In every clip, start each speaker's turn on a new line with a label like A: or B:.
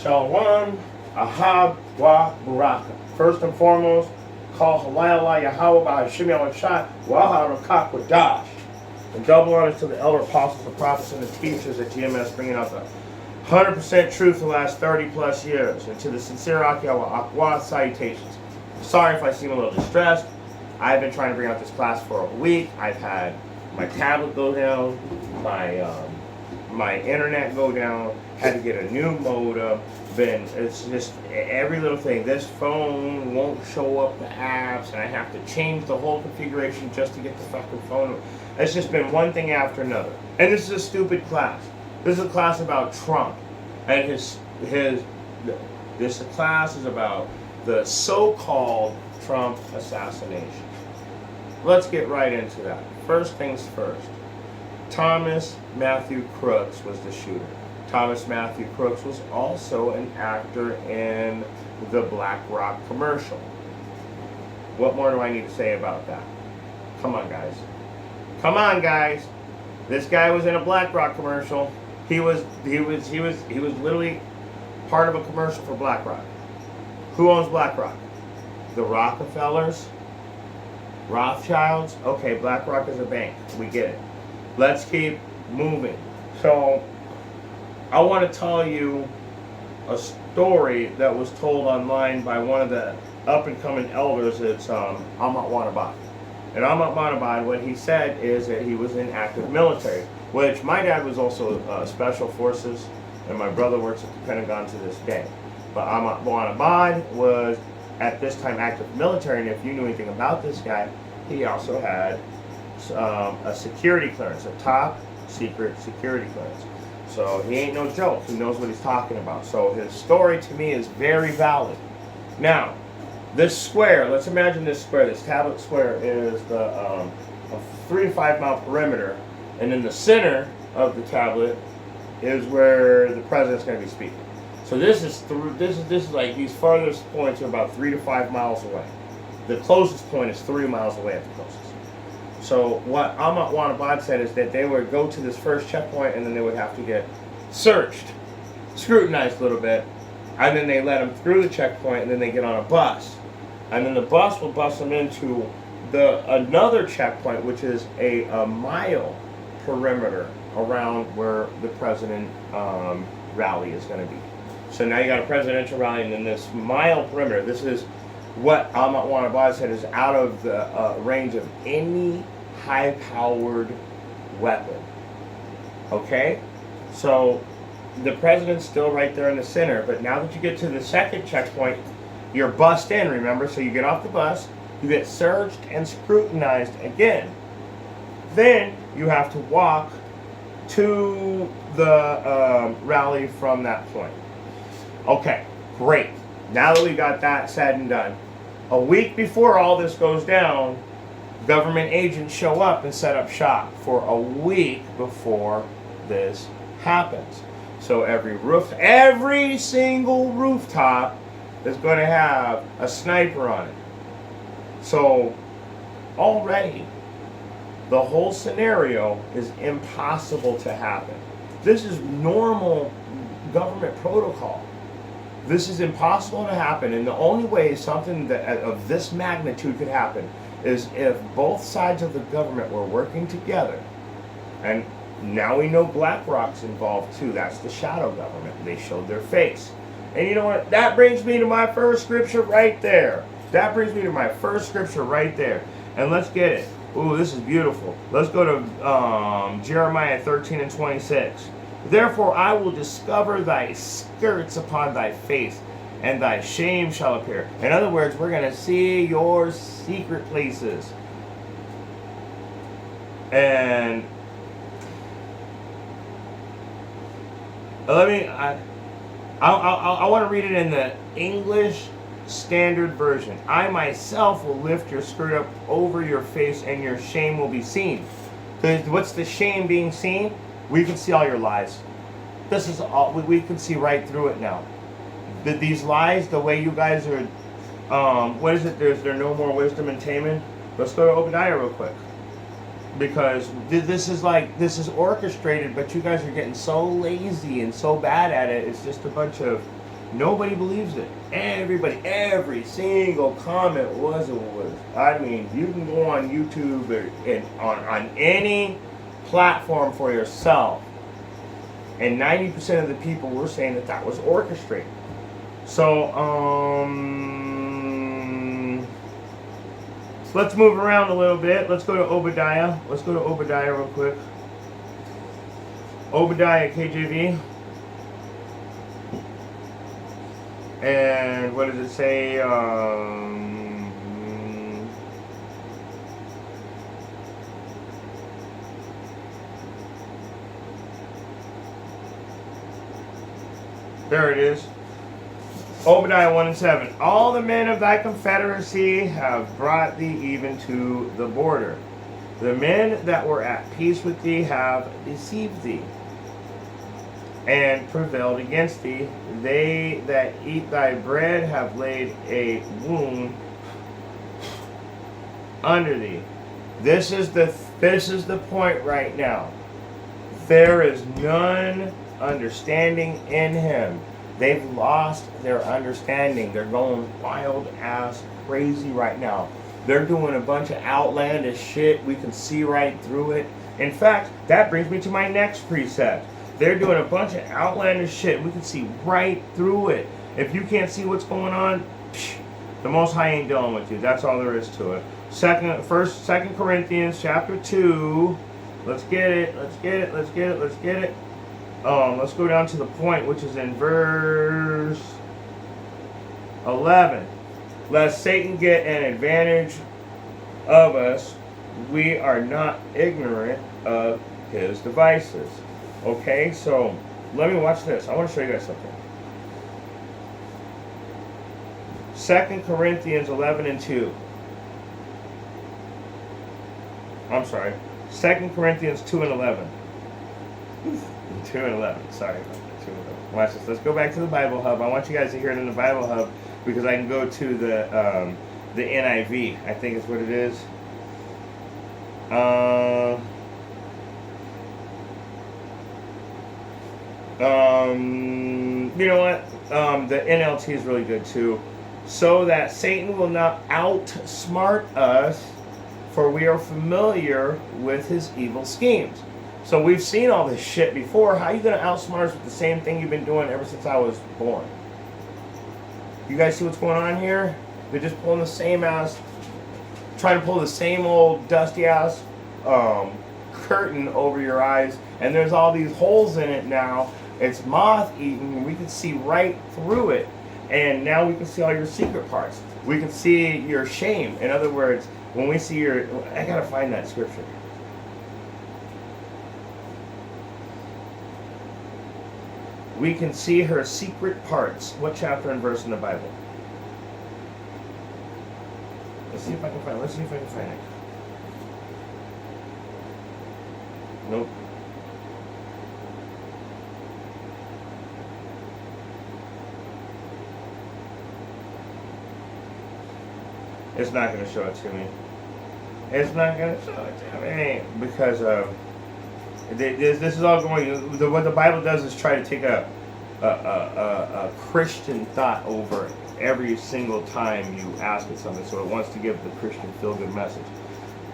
A: Shalom, Ahab, Wa, Baraka. First and foremost, call Halayala Yahweh by Hashem Yahweh Waha Rakak Wadash. And double honors to the elder apostles, the prophets, and the teachers at GMS bringing out the 100% truth the last 30 plus years. And to the sincere Akiyawa Akwa salutations. Sorry if I seem a little distressed. I've been trying to bring out this class for a week. I've had my tablet go down, my internet go down, had to get a new modem. It's just every little thing. This phone won't show up the apps, and I have to change the whole configuration just to get the fucking phone. It's just been one thing after another. And this is a stupid class. This is a class about Trump, and this class is about the so-called Trump assassination. Let's get right into that. First things first. Thomas Matthew Crooks was the shooter. Thomas Matthew Crooks was also an actor in the BlackRock commercial. What more do I need to say about that? Come on, guys. Come on, guys. This guy was in a BlackRock commercial. He was literally part of a commercial for BlackRock. Who owns BlackRock? The Rockefellers? Rothschilds? Okay, BlackRock is a bank. We get it. Let's keep moving. So, I want to tell you a story that was told online by one of the up-and-coming elders. It's Ahmad Wanabad. And Ahmad Wanabad, what he said is that he was in active military, which my dad was also Special Forces, and my brother works at the Pentagon to this day. But Ahmad Wanabad was at this time active military, and if you knew anything about this guy, he also had a security clearance, a top secret security clearance. So he ain't no joke. He knows what he's talking about. So his story to me is very valid. Now, this square, let's imagine this square, this tablet square is a 3 to 5 mile perimeter, and in the center of the tablet is where the president's going to be speaking. So this is like these farthest points are about 3 to 5 miles away. The closest point is 3 miles away at the closest. So what Ahmad Wanabad said is that they would go to this first checkpoint, and then they would have to get searched, scrutinized a little bit, and then they let them through the checkpoint, and then they get on a bus, and then the bus will bus them into another checkpoint, which is a mile perimeter around where the president rally is going to be. So now you got a presidential rally, and then this mile perimeter. This is what Ahmad Wanabad said is out of the range of any high-powered weapon. Okay? So the president's still right there in the center, but now that you get to the second checkpoint, you're bussed in, remember? So you get off the bus, you get searched and scrutinized again. Then you have to walk to the rally from that point. Okay, great. Now that we got that said and done, a week before all this goes down, government agents show up and set up shop for a week before this happens. So every single rooftop is going to have a sniper on it. So already, the whole scenario is impossible to happen. This is normal government protocol. This is impossible to happen, and the only way something of this magnitude could happen is if both sides of the government were working together. And now we know BlackRock's involved too. That's the shadow government. They showed their face. And you know what? That brings me to my first scripture right there. That brings me to my first scripture right there. And let's get it. Ooh, this is beautiful. Let's go to Jeremiah 13 and 26. Therefore I will discover thy skirts upon thy face, and thy shame shall appear. In other words, we're going to see your secret places. And I want to read it in the English Standard Version. I myself will lift your skirt up over your face, and your shame will be seen. What's the shame being seen? We can see all your lies. This is all we can see right through it now. These lies, the way you guys are, what is it? There's no more wisdom in Taman. Let's go to Obadiah real quick, because this is orchestrated, but you guys are getting so lazy and so bad at it. It's just a bunch of Nobody believes it. Everybody, every single comment was. I mean, you can go on YouTube on any platform for yourself, and 90% of the people were saying that was orchestrated. So, let's move around a little bit. Let's go to Obadiah. Let's go to Obadiah real quick. Obadiah, KJV. And what does it say? There it is. Obadiah 1:7. All the men of thy confederacy have brought thee even to the border. The men that were at peace with thee have deceived thee and prevailed against thee. They that eat thy bread have laid a wound under thee. This is the point right now. There is none understanding in him. They've lost their understanding. They're going wild ass crazy right now. They're doing a bunch of outlandish shit. We can see right through it. In fact, that brings me to my next precept. They're doing a bunch of outlandish shit. We can see right through it. If you can't see what's going on, the Most High ain't dealing with you. That's all there is to it. Second Corinthians chapter 2. Let's get it. Let's go down to the point, which is in verse 11. Lest Satan get an advantage of us, we are not ignorant of his devices. Okay, so let me watch this. I want to show you guys something. 2 Corinthians 11:2. I'm sorry. 2 Corinthians 2:11. 2:11. Sorry about that. 2:11. Watch this. Let's go back to the Bible Hub. I want you guys to hear it in the Bible Hub because I can go to the NIV. I think is what it is. You know what? The NLT is really good too. So that Satan will not outsmart us, for we are familiar with his evil schemes. So we've seen all this shit before. How are you going to outsmart us with the same thing you've been doing ever since I was born? You guys see what's going on here? They're just pulling the same ass, trying to pull the same old dusty ass curtain over your eyes, and there's all these holes in it now. It's moth-eaten. We can see right through it, and now we can see all your secret parts. We can see your shame. In other words, when we see your... I gotta find that scripture. We can see her secret parts. What chapter and verse in the Bible? Let's see if I can find it. Nope. It's not going to show it to me. It's not going to show it to me because this is all going. What the Bible does is try to take a Christian thought over every single time you ask it something. So it wants to give the Christian feel-good message.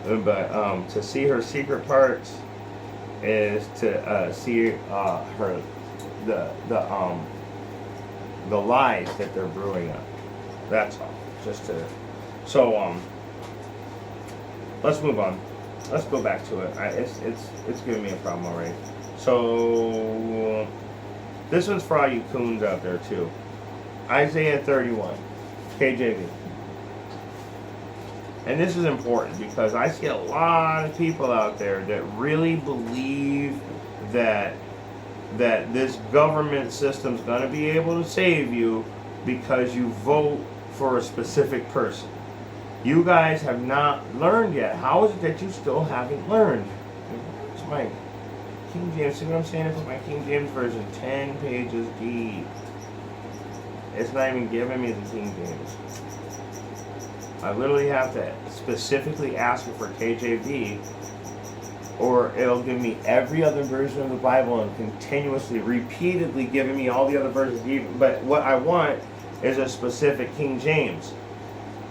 A: But to see her secret parts is to see her the lies that they're brewing up. That's all. Just to. So let's move on. Let's go back to it. It's giving me a problem already. So this one's for all you coons out there too. Isaiah 31, KJV. And this is important because I see a lot of people out there that really believe that this government system's going to be able to save you because you vote for a specific person. You guys have not learned yet. How is it that you still haven't learned? It's my King James. See what I'm saying? It's my King James version, 10 pages deep. It's not even giving me the King James. I literally have to specifically ask it for KJV or it'll give me every other version of the Bible and continuously, repeatedly giving me all the other versions. But what I want is a specific King James.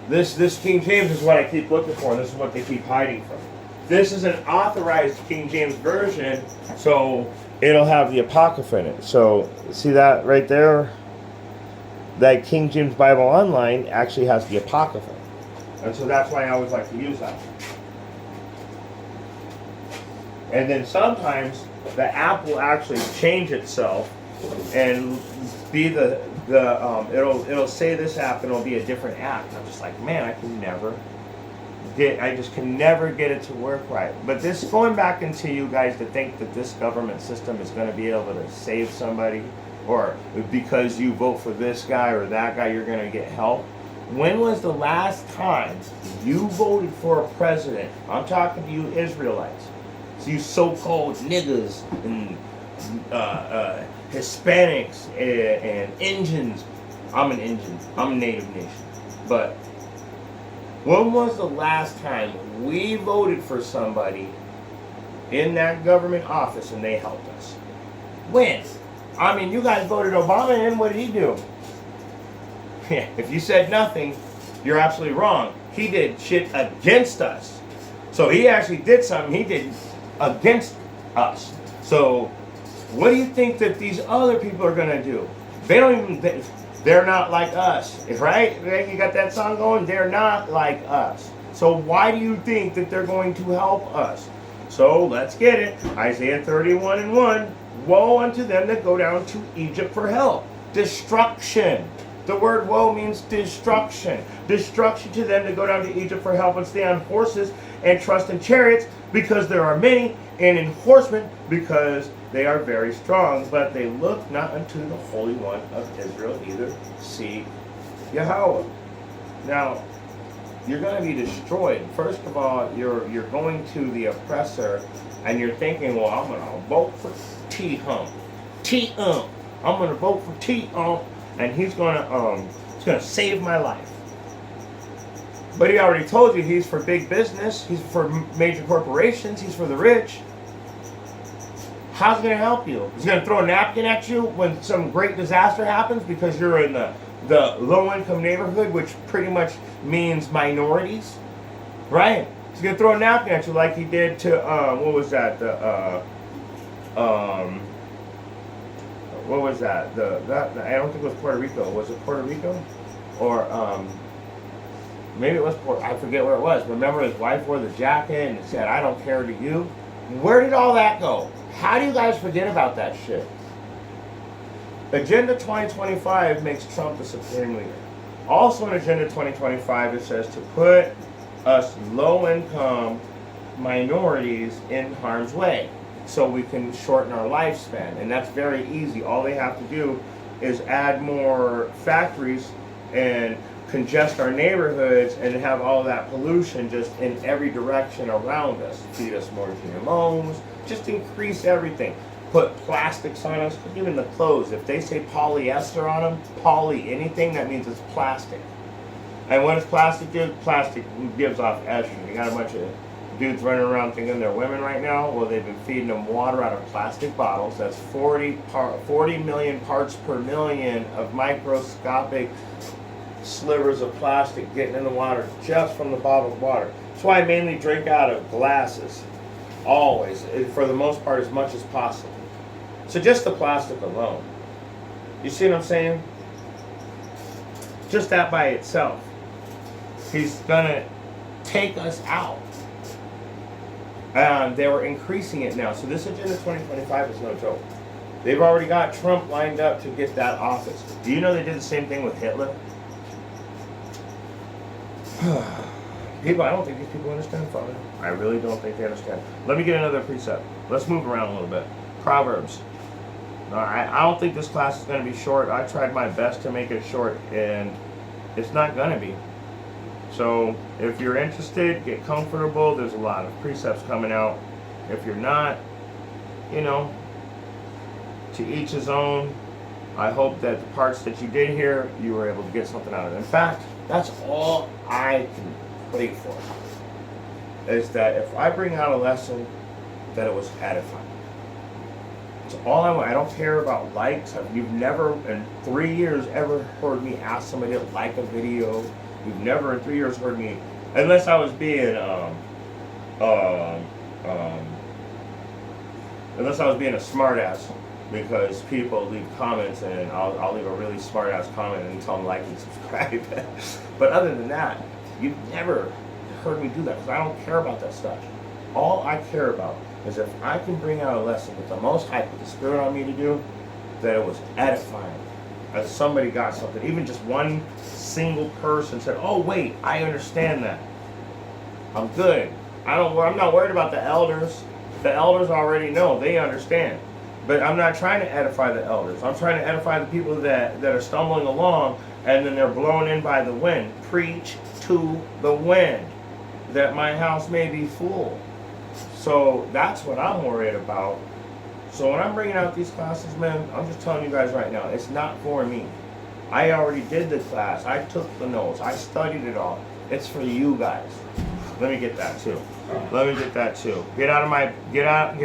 A: This King James is what I keep looking for, and this is what they keep hiding from. This is an authorized King James version, so it'll have the Apocrypha in it. So see that right there? That King James Bible Online actually has the Apocrypha. And so that's why I always like to use that. And then sometimes the app will actually change itself and be it'll say this app and it'll be a different app. And I'm just like, man, I just can never get it to work right. But this, going back into you guys to think that this government system is going to be able to save somebody, or because you vote for this guy or that guy, you're going to get help. When was the last time you voted for a president? I'm talking to you Israelites. So you so-called niggas and Hispanics and Indians. I'm an Indian. I'm a native nation. But when was the last time we voted for somebody in that government office and they helped us? When? I mean, you guys voted Obama in. What did he do? Yeah, if you said nothing, you're absolutely wrong. He did shit against us. So he actually did something he did against us. So what do you think that these other people are going to do? They're not like us, right? You got that song going? They're not like us. So why do you think that they're going to help us? So let's get it. Isaiah 31:1. Woe unto them that go down to Egypt for help. Destruction. The word woe means destruction. Destruction to them to go down to Egypt for help and stay on horses and trust in chariots because there are many, and in horsemen because they are very strong. But they look not unto the Holy One of Israel, either seek Yahweh. Now, you're going to be destroyed. First of all, you're going to the oppressor, and you're thinking, well, I'm going to vote for T-Hump. T-Ump. I'm going to vote for T-Ump. And he's gonna save my life. But he already told you he's for big business, he's for major corporations, he's for the rich. How's he gonna help you? He's gonna throw a napkin at you when some great disaster happens because you're in the low-income neighborhood, which pretty much means minorities, right? He's gonna throw a napkin at you like he did to what was that? What was that? I don't think it was Puerto Rico. Was it Puerto Rico? Or maybe it was I forget where it was. Remember his wife wore the jacket and it said, "I don't care to you." Where did all that go? How do you guys forget about that shit? Agenda 2025 makes Trump the supreme leader. Also in Agenda 2025 it says to put us low-income minorities in harm's way, so we can shorten our lifespan. And that's very easy. All they have to do is add more factories and congest our neighborhoods and have all that pollution just in every direction around us. Feed us more GMOs, just increase everything. Put plastics on us, even the clothes. If they say polyester on them, poly anything, that means it's plastic. And what does plastic do? Plastic gives off estrogen. You got a bunch of dudes running around thinking they're women right now. Well, they've been feeding them water out of plastic bottles. That's 40 million parts per million of microscopic slivers of plastic getting in the water just from the bottled water. That's why I mainly drink out of glasses, always, for the most part, as much as possible. So just the plastic alone. You see what I'm saying? Just that by itself. He's gonna take us out. They were increasing it now. So this Agenda 2025 is no joke. They've already got Trump lined up to get that office. Do you know they did the same thing with Hitler? People, I don't think these people understand, Father. I really don't think they understand. Let me get another precept. Let's move around a little bit. Proverbs. I don't think this class is going to be short. I tried my best to make it short, and it's not going to be. So if you're interested, get comfortable. There's a lot of precepts coming out. If you're not, you know, to each his own. I hope that the parts that you did hear, you were able to get something out of it. In fact, that's all I can pray for. Is that if I bring out a lesson that it was edifying. It's all I want. I don't care about likes. You've never in 3 years ever heard me ask somebody to like a video. You've never in 3 years heard me, unless I was being unless I was being a smartass, because people leave comments and I'll leave a really smartass comment and tell them like and subscribe. But other than that, you've never heard me do that, because I don't care about that stuff. All I care about is if I can bring out a lesson that the Most High put the Spirit on me to do, that it was edifying, that somebody got something. Even just one single person said, "Oh wait, I understand that. I'm good. I'm not worried about the elders. The elders already know. They understand." But I'm not trying to edify the elders. I'm trying to edify the people that are stumbling along and then they're blown in by the wind. Preach to the wind, that my house may be full. So that's what I'm worried about. So when I'm bringing out these classes, man, I'm just telling you guys right now, it's not for me. I already did the class. I took the notes. I studied it all. It's for you guys. Let me get that too. Let me get that too. Get out of my, get out.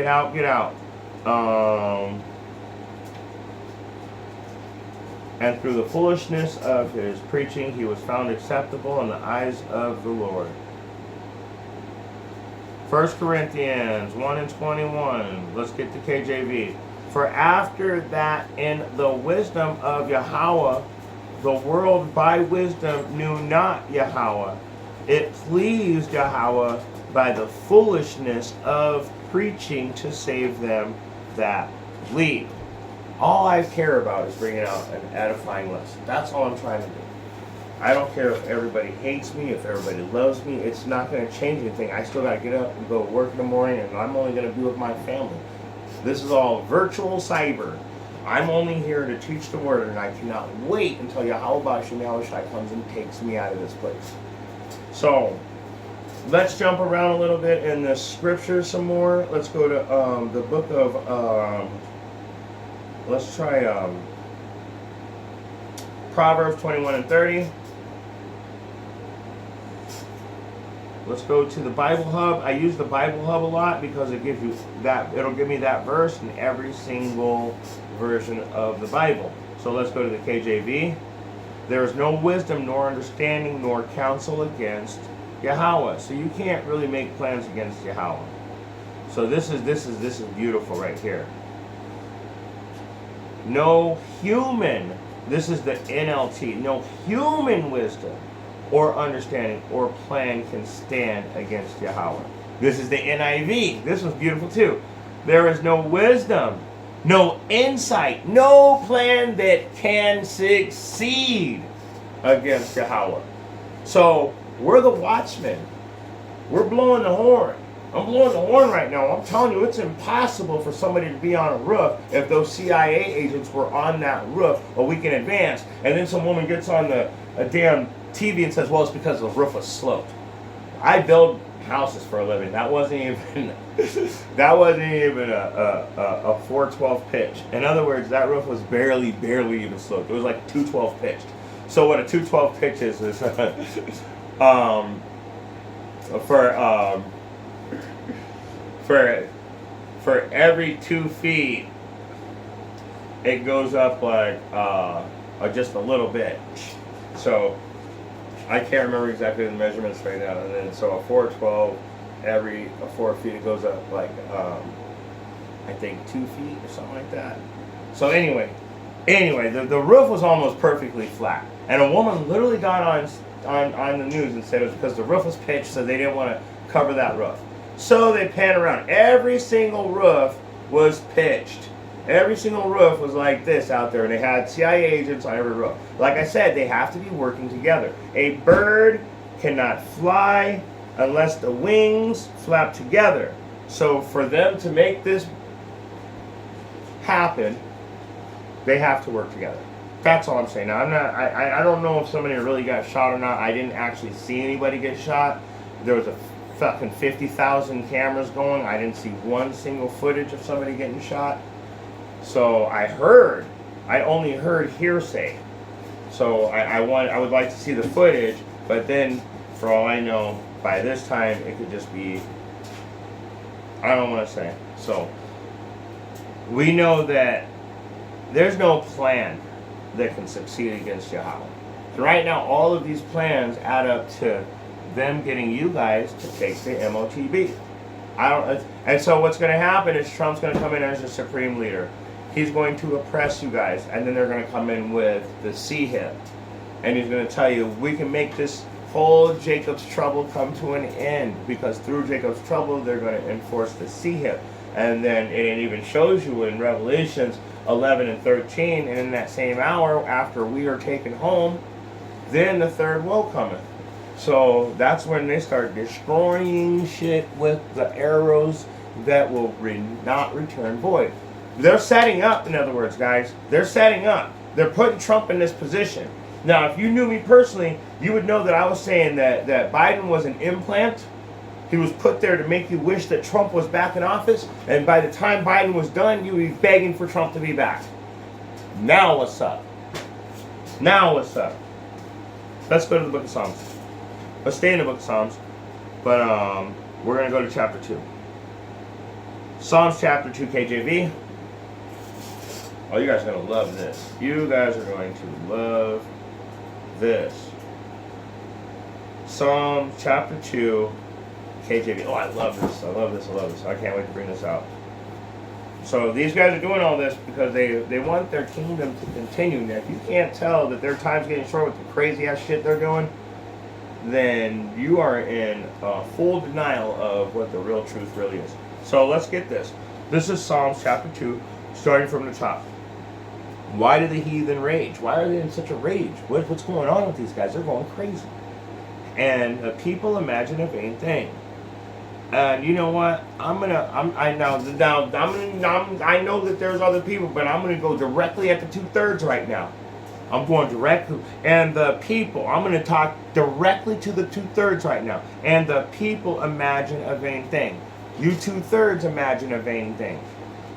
A: And through the foolishness of his preaching, he was found acceptable in the eyes of the Lord. 1 Corinthians 1 and 21. Let's get to KJV. For after that, in the wisdom of Yahweh, the world by wisdom knew not Yahweh. It pleased Yahweh by the foolishness of preaching to save them that believe. All I care about is bringing out an edifying lesson. That's all I'm trying to do. I don't care if everybody hates me, if everybody loves me. It's not going to change anything. I still got to get up and go to work in the morning, and I'm only going to be with my family. This is all virtual cyber. I'm only here to teach the word, and I cannot wait until Yahweh Bashem Yahushai comes and takes me out of this place. So, let's jump around a little bit in the scripture some more. Let's go to the book of, let's try Proverbs 21 and 30. Let's go to the Bible Hub. I use the Bible Hub a lot because it gives you that, it'll give me that verse in every single version of the Bible. So let's go to the KJV. There is no wisdom nor understanding nor counsel against Yahweh. So you can't really make plans against Yahweh. So this is beautiful right here. No human, this is the NLT, no human wisdom or understanding or plan can stand against Yahweh. This is the NIV. This was beautiful too. There is no wisdom, no insight, no plan that can succeed against Yahweh. So we're the watchmen. We're blowing the horn. I'm blowing the horn right now. I'm telling you, it's impossible for somebody to be on a roof if those CIA agents were on that roof a week in advance, and then some woman gets on a damn TV and says, well, it's because the roof was sloped. I build houses for a living. That wasn't even a 412 pitch. In other words, that roof was barely even sloped. It was like 212 pitched. So what a 212 pitch is for every 2 feet, it goes up like just a little bit. So I can't remember exactly the measurements right now. And then so a 412, every 4 feet, it goes up like I think 2 feet or something like that. So anyway, the roof was almost perfectly flat, and a woman literally got on the news and said it was because the roof was pitched, so they didn't want to cover that roof. So they pan around. Every single roof was pitched. Every single roof was like this out there, and they had CIA agents on every roof. Like I said, they have to be working together. A bird cannot fly unless the wings flap together. So for them to make this happen, they have to work together. That's all I'm saying. Now, I don't know if somebody really got shot or not. I didn't actually see anybody get shot. There was a fucking 50,000 cameras going. I didn't see one single footage of somebody getting shot. So I only heard hearsay. So I would like to see the footage, but then for all I know, by this time it could just be I don't want to say. So we know that there's no plan that can succeed against Yahweh. So right now, all of these plans add up to them getting you guys to take the MOTB. And so what's going to happen is Trump's going to come in as a supreme leader. He's going to oppress you guys, and then they're going to come in with the CHIP. And he's going to tell you, we can make this whole Jacob's trouble come to an end, because through Jacob's trouble, they're going to enforce the CHIP. And then it even shows you in Revelations 11 and 13, and in that same hour, after we are taken home, then the third woe cometh. So that's when they start destroying shit with the arrows that will not return void. They're setting up, in other words, guys. They're setting up. They're putting Trump in this position. Now, if you knew me personally, you would know that I was saying that Biden was an implant. He was put there to make you wish that Trump was back in office. And by the time Biden was done, you would be begging for Trump to be back. Now what's up? Now what's up? Let's go to the book of Psalms. Let's stay in the book of Psalms. But we're going to go to chapter 2. Psalms chapter 2 KJV. Oh, you guys are going to love this. You guys are going to love this. Psalm chapter 2 KJV. Oh, I love this. I love this. I love this. I can't wait to bring this out. So these guys are doing all this because they want their kingdom to continue. Now, if you can't tell that their time's getting short with the crazy ass shit they're doing, then you are in full denial of what the real truth really is. So let's get this. This is Psalms chapter 2, starting from the top. Why do the heathen rage? Why are they in such a rage? What's going on with these guys? They're going crazy. And the people imagine a vain thing. And you know what? I know that there's other people, but I'm gonna go directly at the 2/3 right now. I'm going directly, and the people. I'm gonna talk directly to the 2/3 right now. And the people imagine a vain thing. You 2/3 imagine a vain thing.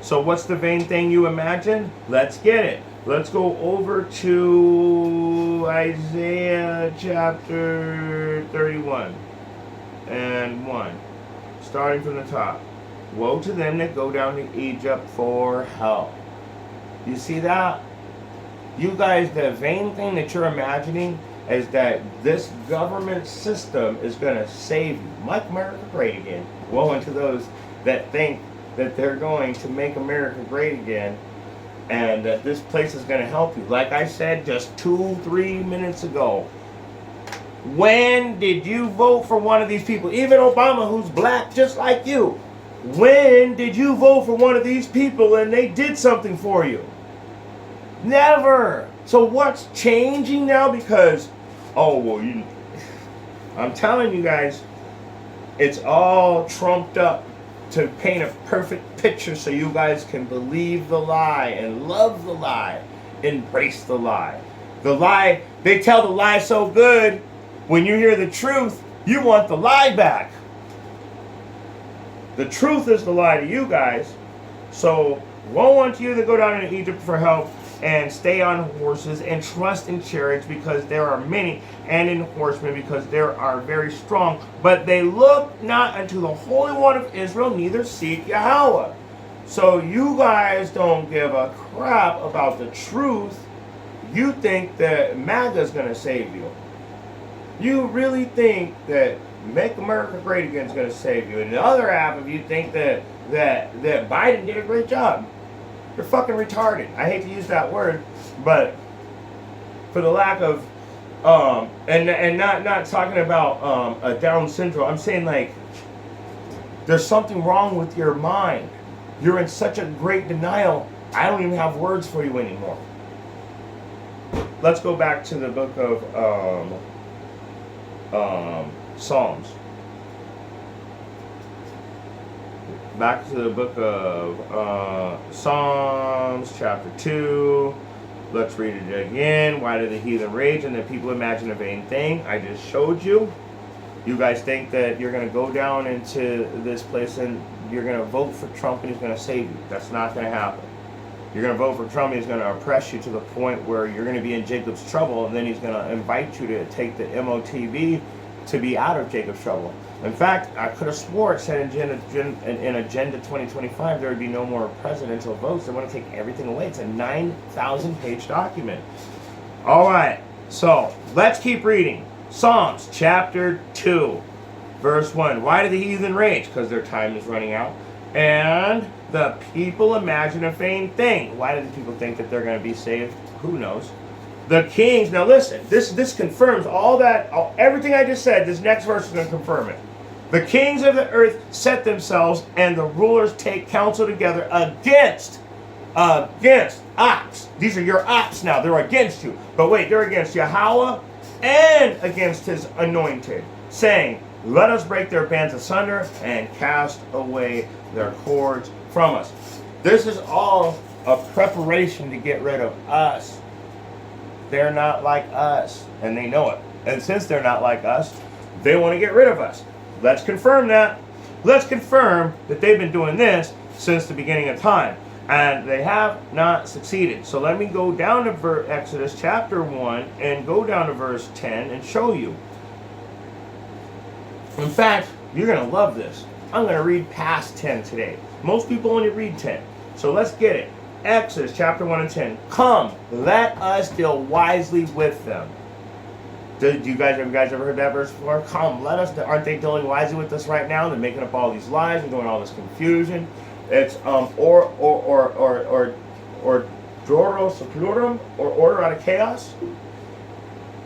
A: So what's the vain thing you imagine? Let's get it. Let's go over to Isaiah chapter 31 and 1. Starting from the top. Woe to them that go down to Egypt for help. You see that? You guys, the vain thing that you're imagining is that this government system is going to save you. Make America great again. Woe unto those that think that they're going to make America great again and that this place is going to help you. Like I said just 2-3 minutes ago, when did you vote for one of these people? Even Obama, who's black just like you. When did you vote for one of these people and they did something for you? Never. So what's changing now? Because, I'm telling you guys, it's all trumped up to paint a perfect picture so you guys can believe the lie and love the lie, embrace the lie. The lie, they tell the lie so good, when you hear the truth, you want the lie back. The truth is the lie to you guys. So woe unto you that go down into Egypt for help and stay on horses and trust in chariots, because there are many, and in horsemen because there are very strong. But they look not unto the Holy One of Israel, neither seek Yahweh. So you guys don't give a crap about the truth. You think that MAGA is going to save you. You really think that Make America Great Again is going to save you. And the other half of you think that Biden did a great job. You're fucking retarded. I hate to use that word, but for the lack of and not talking about a Down syndrome. I'm saying, like, there's something wrong with your mind. You're in such a great denial. I don't even have words for you anymore. Let's go back to the book of Psalms. Back to the book of Psalms, chapter 2. Let's read it again. Why do the heathen rage and the people imagine a vain thing? I just showed you. You guys think that you're going to go down into this place and you're going to vote for Trump and he's going to save you. That's not going to happen. You're going to vote for Trump and he's going to oppress you to the point where you're going to be in Jacob's trouble, and then he's going to invite you to take the MOTB to be out of Jacob's trouble. In fact, I could have swore it said in Agenda 2025 there would be no more presidential votes. They want to take everything away. It's a 9,000-page document. All right, so let's keep reading. Psalms chapter 2, verse 1. Why do the heathen rage? Because their time is running out. And the people imagine a vain thing. Why do the people think that they're going to be saved? Who knows? The kings, now listen, this confirms everything I just said. This next verse is going to confirm it. The kings of the earth set themselves, and the rulers take counsel together against ops. These are your ops now. They're against you. But wait, they're against Yahweh and against his anointed, saying, let us break their bands asunder and cast away their cords from us. This is all a preparation to get rid of us. They're not like us, and they know it. And since they're not like us, they want to get rid of us. Let's confirm that. Let's confirm that they've been doing this since the beginning of time. And they have not succeeded. So let me go down to Exodus chapter 1 and go down to verse 10 and show you. In fact, you're going to love this. I'm going to read past 10 today. Most people only read 10. So let's get it. Exodus chapter 1 and 10. Come, let us deal wisely with them. Have you guys ever heard that verse before? Come, let us. Aren't they dealing wisely with us right now? They're making up all these lies and doing all this confusion. It's or Doros Plurum, or order out of chaos.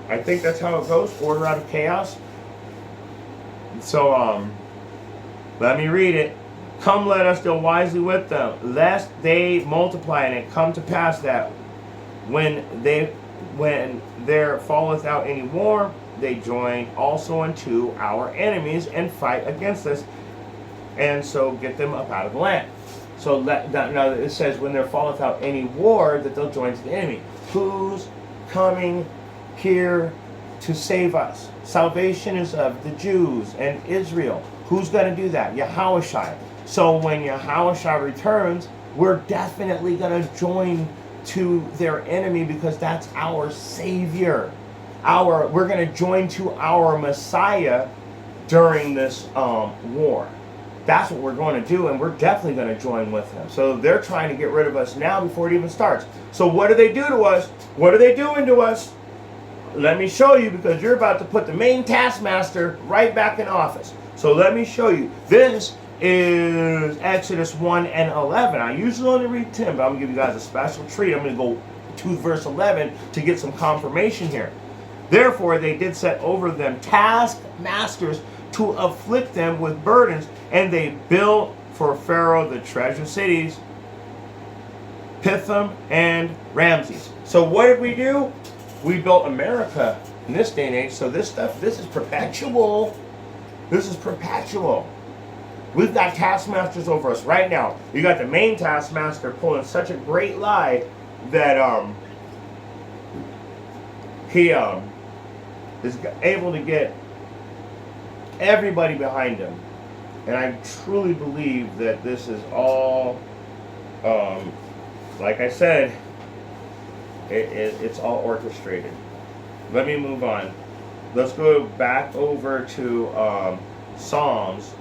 A: I think that's how it goes. Order out of chaos. So let me read it. Come, let us deal wisely with them, lest they multiply, and it come to pass that when there falleth out any war, they join also unto our enemies and fight against us, and so get them up out of the land. So now it says when there falleth out any war, that they'll join to the enemy. Who's coming here to save us? Salvation is of the Jews and Israel. Who's going to do that? Yahushua. So when Yahushua returns, we're definitely going to join to their enemy, because that's our Savior. We're going to join to our Messiah during this war. That's what we're going to do, and we're definitely going to join with them. So they're trying to get rid of us now before it even starts. So what do they do to us? What are they doing to us? Let me show you, because you're about to put the main taskmaster right back in office. So let me show you. This is Exodus 1 and 11. I usually only read 10, but I'm going to give you guys a special treat. I'm going to go to verse 11 to get some confirmation here. Therefore, they did set over them taskmasters to afflict them with burdens, and they built for Pharaoh the treasure cities, Pithom and Ramses. So what did we do? We built America in this day and age. So this is perpetual. This is perpetual. We've got taskmasters over us right now. You got the main taskmaster pulling such a great lie that he is able to get everybody behind him. And I truly believe that this is all, like I said, it's all orchestrated. Let me move on. Let's go back over to Psalms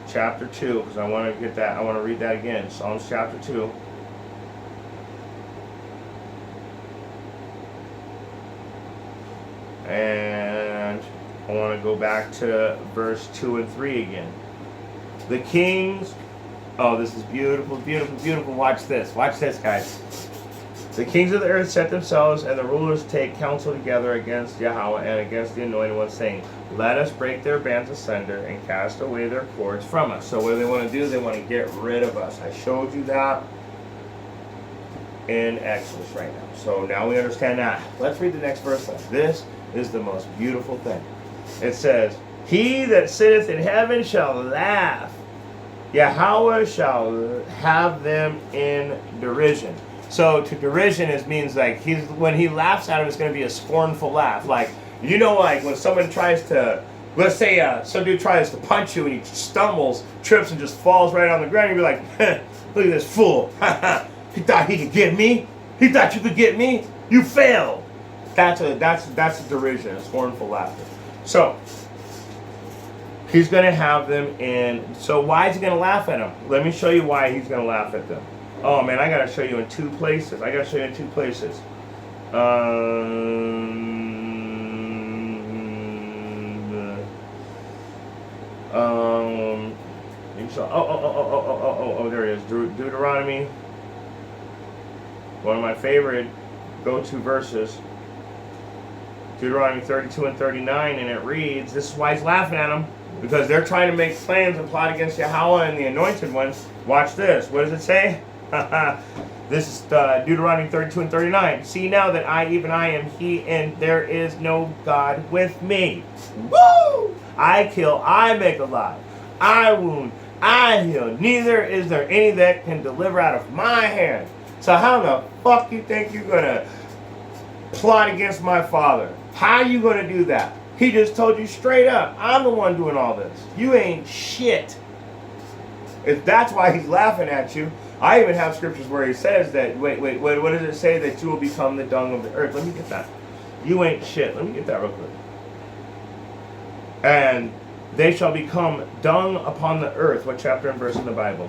A: chapter 2, because I want to get that. I want to read that again. Psalms chapter 2. And I want to go back to verse 2 and 3 again. The kings. Oh, this is beautiful, beautiful, beautiful. Watch this. Watch this, guys. The kings of the earth set themselves, and the rulers take counsel together against Yahweh and against the Anointed One, saying, let us break their bands asunder and cast away their cords from us. So what do they want to do? They want to get rid of us. I showed you that in Exodus right now. So now we understand that. Let's read the next verse. This is the most beautiful thing. It says, he that sitteth in heaven shall laugh. Yahweh shall have them in derision. So to derision means like when he laughs at him, it's going to be a scornful laugh. Like, you know, like when someone tries to, let's say some dude tries to punch you and he stumbles, trips, and just falls right on the ground. You'd be like, look at this fool. He thought he could get me? He thought you could get me? You failed. That's a derision, a scornful laughter. So He's going to have them in. So why is he going to laugh at them? Let me show you why he's going to laugh at them. Oh man, I got to show you in two places. There it is. Deuteronomy. One of my favorite go-to verses. Deuteronomy 32 and 39, and it reads, this is why he's laughing at them, because they're trying to make plans and plot against Yahweh and the anointed ones. Watch this. What does it say? This is Deuteronomy 32 and 39. See now that I, even I, am he, and there is no God with me. Woo! I kill, I make alive. I wound, I heal. Neither is there any that can deliver out of my hand. So how the fuck you think you're going to plot against my father? How are you going to do that? He just told you straight up, I'm the one doing all this. You ain't shit. If that's why he's laughing at you. I even have scriptures where he says that, what does it say? That you will become the dung of the earth. Let me get that. You ain't shit. Let me get that real quick. And they shall become dung upon the earth. What chapter and verse in the Bible?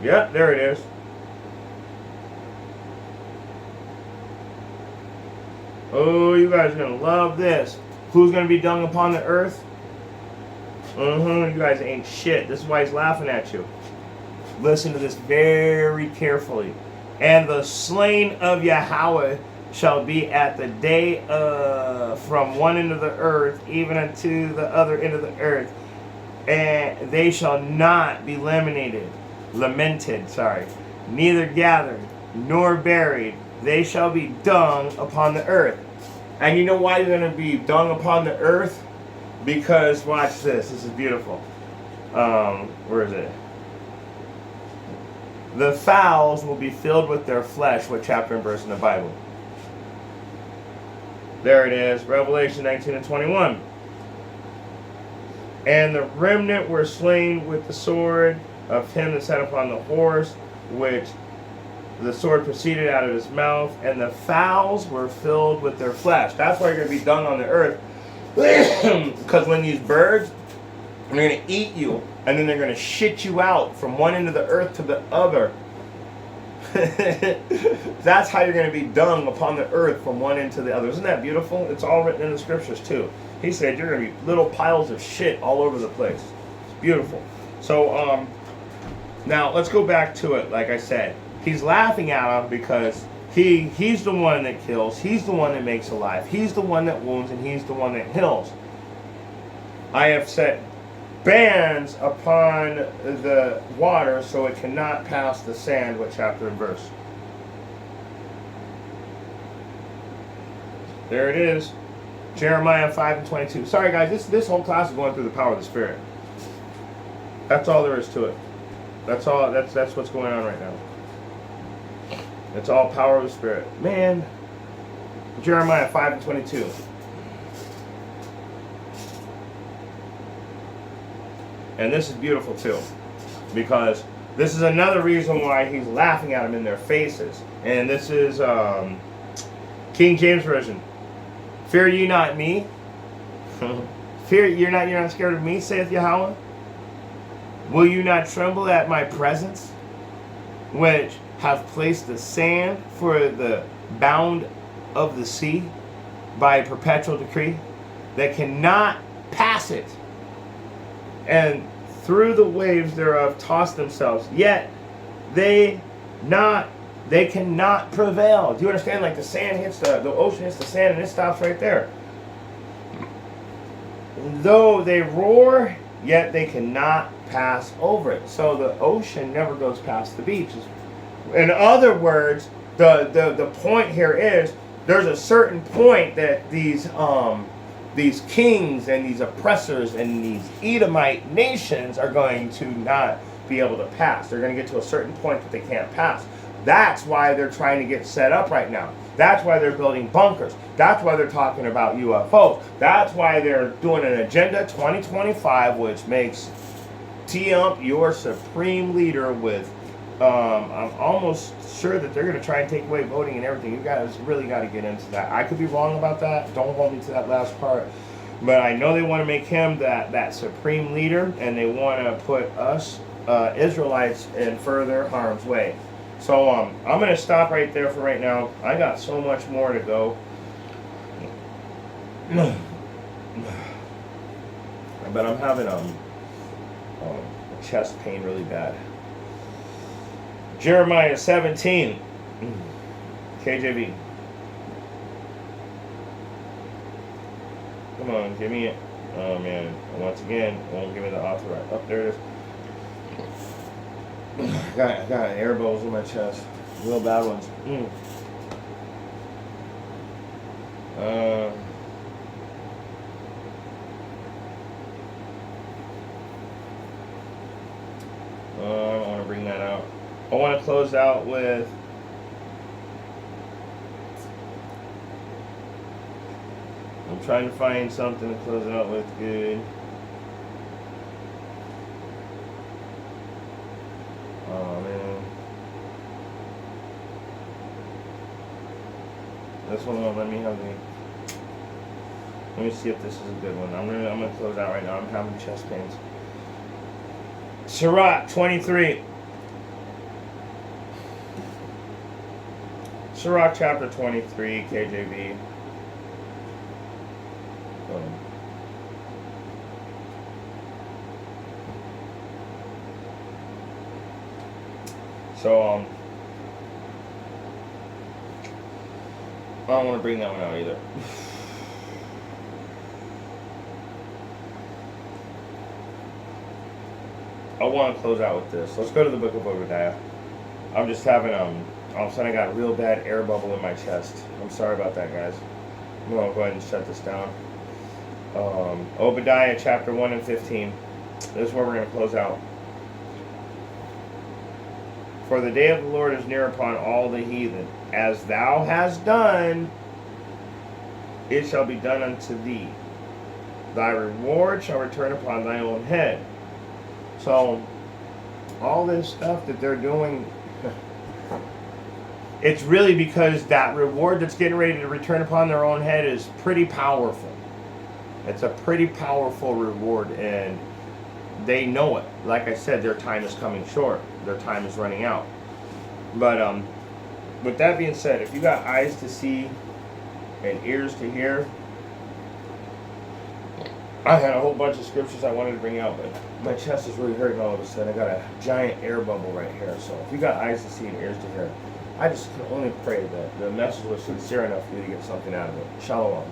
A: Yep, there it is. Oh, you guys are going to love this. Who's going to be dung upon the earth? You guys ain't shit. This is why he's laughing at you. Listen to this very carefully. And the slain of Yahweh shall be at the day from one end of the earth even unto the other end of the earth. And they shall not be lamented, neither gathered nor buried. They shall be dung upon the earth. And you know why you're going to be dung upon the earth? Because, watch this. This is beautiful. Where is it? The fowls will be filled with their flesh. What chapter and verse in the Bible? There it is. Revelation 19 and 21. And the remnant were slain with the sword of him that sat upon the horse, which the sword proceeded out of his mouth, and the fowls were filled with their flesh. That's why you're going to be dung on the earth. Because when these birds are going to eat you, and then they're going to shit you out from one end of the earth to the other. That's how you're going to be dung upon the earth from one end to the other. Isn't that beautiful? It's all written in the scriptures too. He said you're going to be little piles of shit all over the place. It's beautiful. So, now let's go back to it. Like I said, he's laughing at him because he's the one that kills. He's the one that makes alive. He's the one that wounds, and he's the one that heals. I have set bands upon the water so it cannot pass the sand. What chapter and verse? There it is. Jeremiah 5 and 22. Sorry guys, this whole class is going through the power of the Spirit. That's all there is to it. That's all. That's what's going on right now. It's all power of the Spirit. Man, Jeremiah 5 and 22. And this is beautiful too, because this is another reason why he's laughing at them in their faces. And this is King James Version. Fear ye not me. Fear you're not scared of me, saith Yahweh. Will you not tremble at my presence, which have placed the sand for the bound of the sea by a perpetual decree, that cannot pass it, and through the waves thereof toss themselves, yet they cannot prevail. Do you understand? Like the sand hits the ocean hits the sand and it stops right there. Though they roar, yet they cannot pass over it. So the ocean never goes past the beach. In other words, the point here is there's a certain point that these kings and these oppressors and these Edomite nations are going to not be able to pass. They're going to get to a certain point that they can't pass. That's why they're trying to get set up right now. That's why they're building bunkers. That's why they're talking about UFOs. That's why they're doing an Agenda 2025, which makes Trump your supreme leader with I'm almost sure that they're going to try and take away voting and everything. You guys really got to get into that. I could be wrong about that. Don't hold me to that last part. But I know they want to make him that supreme leader, and they want to put us Israelites in further harm's way. So I'm going to stop right there for right now. I got so much more to go. But I'm having chest pain really bad. Jeremiah 17. KJV. Come on, give me it. Oh man, once again, it won't give me the author right. Up there it is. I got air bubbles in my chest. Real bad ones. I don't want to bring that out. I want to close out with I'm trying to find something to close it out with good. Oh man. This one won't let me have the. Let me see if this is a good one. I'm gonna close out right now. I'm having chest pains. Sirach 23. Sirach chapter 23, KJV. So I don't want to bring that one out either. I want to close out with this. Let's go to the book of Obadiah. I'm just having all of a sudden I got a real bad air bubble in my chest. I'm sorry about that, guys. I'm going to go ahead and shut this down. Obadiah chapter 1 and 15. This is where we're going to close out. For the day of the Lord is near upon all the heathen. As thou hast done, it shall be done unto thee. Thy reward shall return upon thy own head. So, all this stuff that they're doing, it's really because that reward that's getting ready to return upon their own head is pretty powerful. It's a pretty powerful reward, and they know it. Like I said, their time is coming short. Their time is running out. But with that being said, if you got eyes to see and ears to hear, I had a whole bunch of scriptures I wanted to bring out, but my chest is really hurting all of a sudden. I got a giant air bubble right here. So if you got eyes to see and ears to hear, I just can only pray that the message was sincere enough for you to get something out of it. Shalom.